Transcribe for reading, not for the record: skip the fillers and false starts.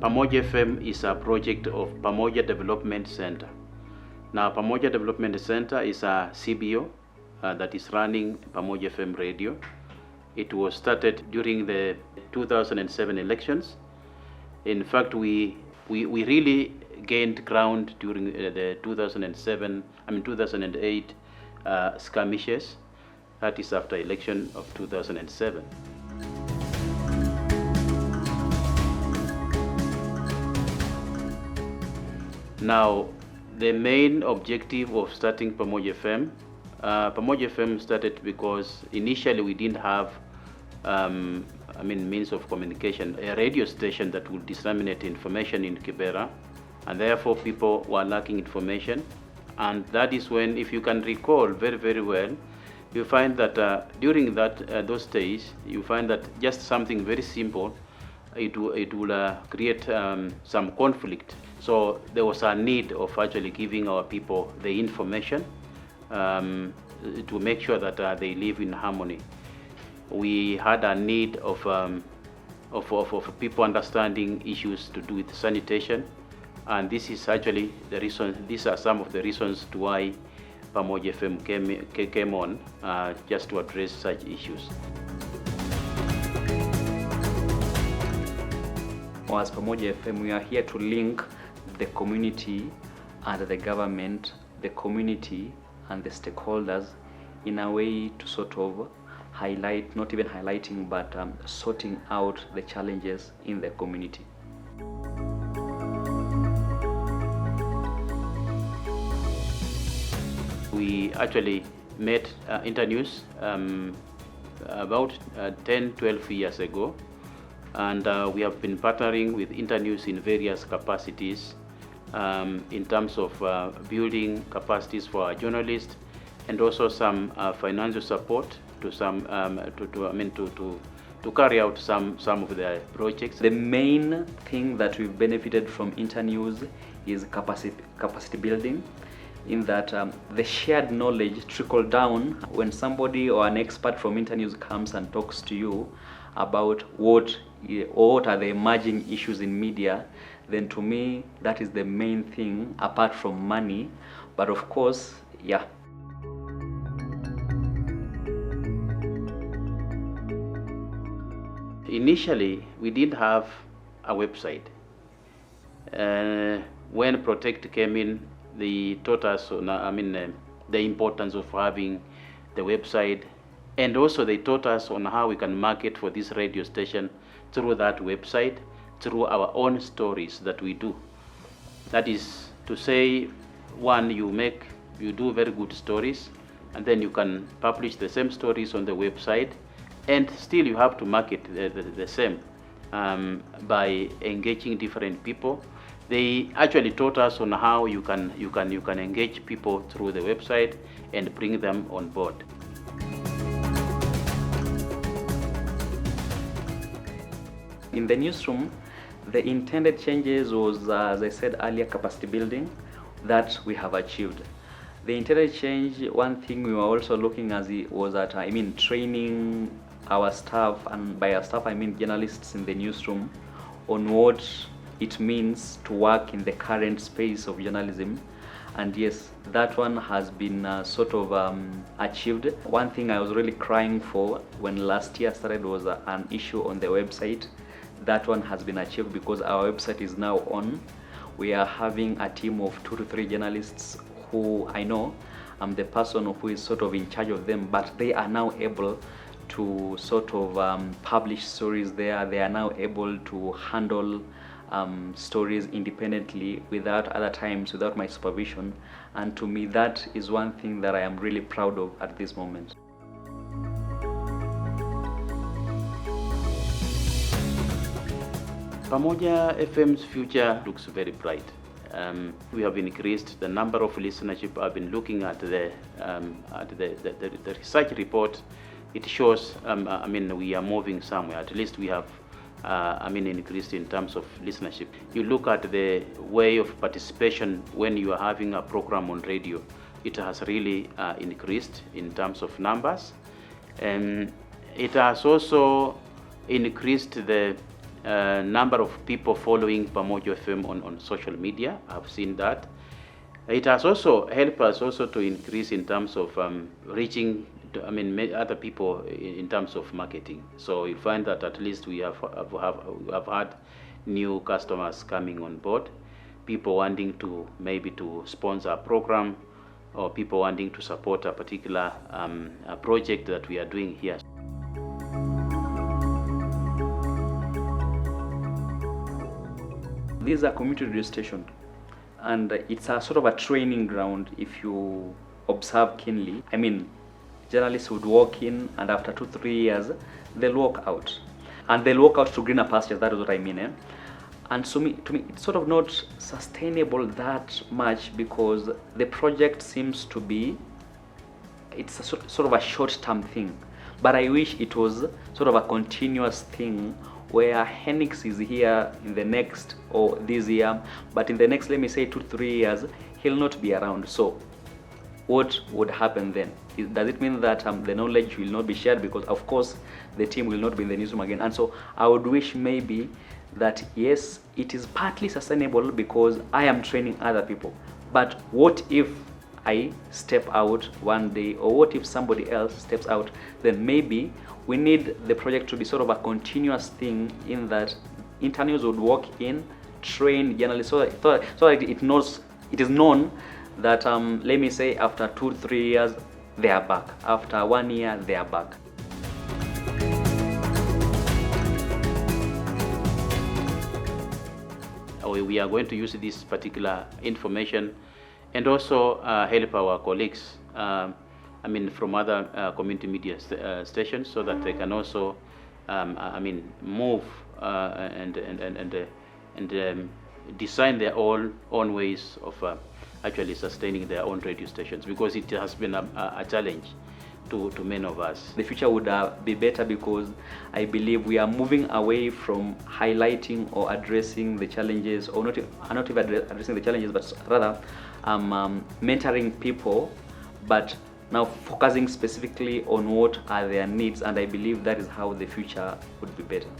Pamoja FM is a project of Pamoja Development Center. Now, Pamoja Development Center is a CBO that is running Pamoja FM radio. It was started during the 2007 elections. In fact, we really gained ground during the 2008 skirmishes. That is after election of 2007. Now, the main objective of starting Pamoja FM started because initially we didn't have means of communication, a radio station that would disseminate information in Kibera, and therefore people were lacking information. And that is when, if you can recall very, very well, you find that during those days, you find that just something very simple, it will create some conflict. So there was a need of actually giving our people the information to make sure that they live in harmony. We had a need of people understanding issues to do with sanitation, and this is actually the reason. These are some of the reasons to why Pamoja FM came on, just to address such issues. As Pamoja FM, we are here to link the community and the government, the community and the stakeholders, in a way to sort of highlight, not even highlighting, but sorting out the challenges in the community. We actually met Internews about 10-12 years ago, and we have been partnering with Internews in various capacities in terms of building capacities for our journalists, and also some financial support to some to carry out some of their projects. The main thing that we've benefited from Internews is capacity building, in that the shared knowledge trickle down. When somebody or an expert from Internews comes and talks to you about what are the emerging issues in media, then to me that is the main thing, apart from money. But of course, yeah. Initially, we didn't have a website. When Protect came in, they taught us the importance of having the website, and also they taught us on how we can market for this radio station through that website, through our own stories that we do. That is to say, one, you do very good stories, and then you can publish the same stories on the website, and still you have to market the same by engaging different people. They actually taught us on how you can engage people through the website and bring them on board. In the newsroom, the intended changes was, as I said earlier, capacity building that we have achieved. The intended change, one thing we were also looking at was that, training our staff, and by our staff I mean journalists in the newsroom, on what it means to work in the current space of journalism. And yes, that one has been achieved. One thing I was really crying for when last year started was an issue on the website. That one has been achieved because our website is now on. We are having a team of 2 to 3 journalists who I know I'm the person who is in charge of them, but they are now able to publish stories there. They are now able to handle stories independently without my supervision. And to me, that is one thing that I am really proud of at this moment. Pamoja FM's future looks very bright. We have increased the number of listenership. I've been looking at the research report. It shows, we are moving somewhere. At least we have, increased in terms of listenership. You look at the way of participation when you are having a program on radio, it has really increased in terms of numbers. And it has also increased the number of people following Pamoja FM on social media. I've seen that. It has also helped us also to increase in terms of reaching, other people in terms of marketing. So you find that at least we have had new customers coming on board, people wanting to maybe to sponsor a program, or people wanting to support a particular a project that we are doing here. This is a community radio station, and it's a sort of a training ground if you observe keenly. Journalists would walk in, and after 2-3 years, they'll walk out. And they'll walk out to greener pastures, that is what I mean. And so to me, it's sort of not sustainable that much, because the project seems to be, it's a sort of a short-term thing. But I wish it was sort of a continuous thing, where Henix is here in the next, or this year, but in the next, let me say 2-3 years, he'll not be around. So what would happen then? Does it mean that the knowledge will not be shared? Because of course the team will not be in the newsroom again. And so I would wish maybe that, yes, it is partly sustainable because I am training other people, but what if I step out one day, or what if somebody else steps out? Then maybe we need the project to be sort of a continuous thing, in that Internews would walk in, train journalists, so that it is known that let me say after 2-3 years they are back, after 1 year they are back. We are going to use this particular information and also help our colleagues from other community media stations, so that they can also move and design their own ways of actually sustaining their own radio stations, because it has been a challenge to many of us. The future would be better, because I believe we are moving away from highlighting or addressing the challenges, or not even addressing the challenges, but rather mentoring people, but now focusing specifically on what are their needs, and I believe that is how the future would be better.